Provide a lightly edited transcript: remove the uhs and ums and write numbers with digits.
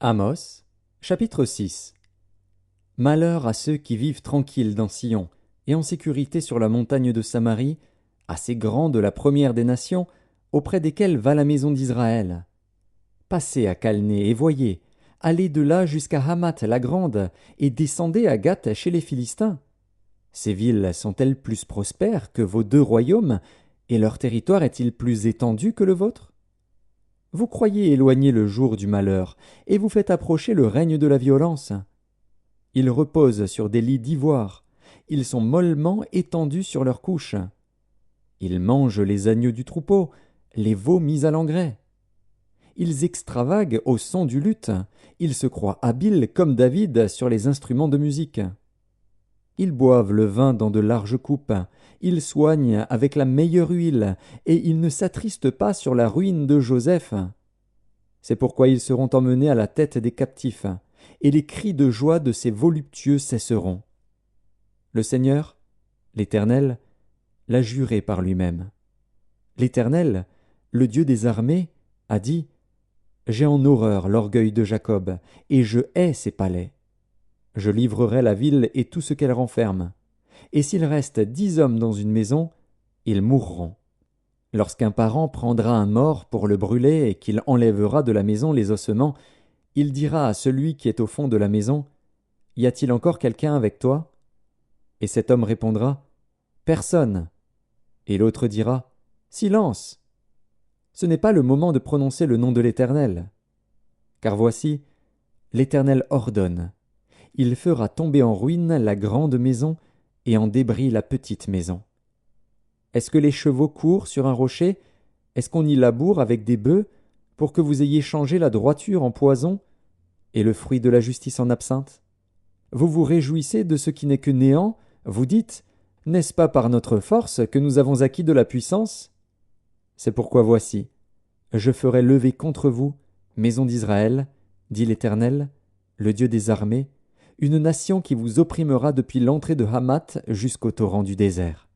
Amos, chapitre 6. Malheur à ceux qui vivent tranquilles dans Sion, et en sécurité sur la montagne de Samarie, assez grande la première des nations, auprès desquelles va la maison d'Israël. Passez à Calné et voyez, allez de là jusqu'à Hamath la grande, et descendez à Gath chez les Philistins. Ces villes sont-elles plus prospères que vos deux royaumes, et leur territoire est-il plus étendu que le vôtre? Vous croyez éloigner le jour du malheur, et vous faites approcher le règne de la violence. Ils reposent sur des lits d'ivoire, ils sont mollement étendus sur leurs couches. Ils mangent les agneaux du troupeau, les veaux mis à l'engrais. Ils extravaguent au son du luth, ils se croient habiles comme David sur les instruments de musique. Ils boivent le vin dans de larges coupes, ils soignent avec la meilleure huile, et ils ne s'attristent pas sur la ruine de Joseph. C'est pourquoi ils seront emmenés à la tête des captifs, et les cris de joie de ces voluptueux cesseront. Le Seigneur, l'Éternel, l'a juré par lui-même. L'Éternel, le Dieu des armées, a dit « J'ai en horreur l'orgueil de Jacob, et je hais ses palais. Je livrerai la ville et tout ce qu'elle renferme. Et s'il reste 10 hommes dans une maison, ils mourront. Lorsqu'un parent prendra un mort pour le brûler et qu'il enlèvera de la maison les ossements, il dira à celui qui est au fond de la maison, « Y a-t-il encore quelqu'un avec toi ?» Et cet homme répondra, « Personne. » Et l'autre dira, « Silence. » Ce n'est pas le moment de prononcer le nom de l'Éternel. Car voici, l'Éternel ordonne. Il fera tomber en ruine la grande maison et en débris la petite maison. Est-ce que les chevaux courent sur un rocher? Est-ce qu'on y laboure avec des bœufs pour que vous ayez changé la droiture en poison et le fruit de la justice en absinthe? Vous vous réjouissez de ce qui n'est que néant, vous dites, n'est-ce pas par notre force que nous avons acquis de la puissance? C'est pourquoi voici, je ferai lever contre vous, maison d'Israël, dit l'Éternel, le Dieu des armées, une nation qui vous opprimera depuis l'entrée de Hamath jusqu'au torrent du désert.